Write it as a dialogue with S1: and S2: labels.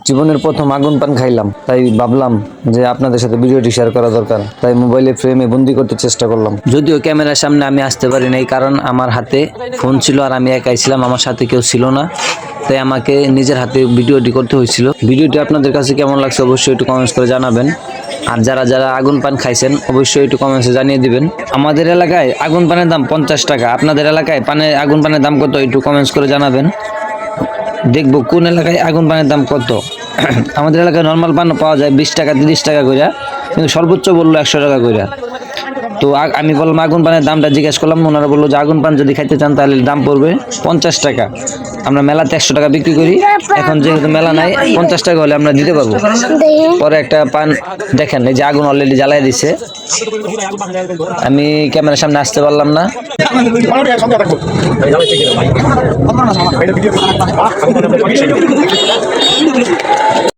S1: জীবনের প্রথম আগুন পান খাইলাম, তাই ভাবলাম যে আপনাদের সাথে ভিডিওটি শেয়ার করা দরকার। তাই মোবাইলে ফ্রেমে বন্দি করতে চেষ্টা করলাম। যদিও ক্যামেরার সামনে আমি আসতে পারি নাই, কারণ আমার হাতে ফোন ছিল আর আমি একাই ছিলাম, আমার সাথে কেউ ছিল না। তাই আমাকে নিজের হাতে ভিডিওটি করতে হয়েছিল। ভিডিওটি আপনাদের কাছে কেমন লাগছে অবশ্যই একটু কমেন্টস করে জানাবেন। আর যারা যারা আগুন পান খাইছেন অবশ্যই একটু কমেন্টসে জানিয়ে দিবেন। আমাদের এলাকায় আগুন পানের দাম 50 টাকা। আপনাদের এলাকায় আগুন পানের দাম কত একটু কমেন্টস করে জানাবেন। দেখবো কোন এলাকায় আগুন পানের দাম কত। আমাদের এলাকায় নর্মাল পান পাওয়া যায় 20 টাকা 30 টাকা করে, কিন্তু সর্বোচ্চ বললো 100 টাকা করে। তো আমি বললাম আগুন পানের দামটা জিজ্ঞেস করলাম, ওনারা বললো যে আগুন পান যদি খাইতে চান তাহলে দাম পড়বে 50 টাকা। আমরা মেলাতে 100 টাকা বিক্রি করি, এখন যেহেতু মেলা নাই 50 টাকা হলে আমরা দিতে পারবো। পরে একটা পান দেখেন, এই যে আগুন অলরেডি জ্বালাই দিছে। আমি ক্যামেরার সামনে আসতে পারলাম না।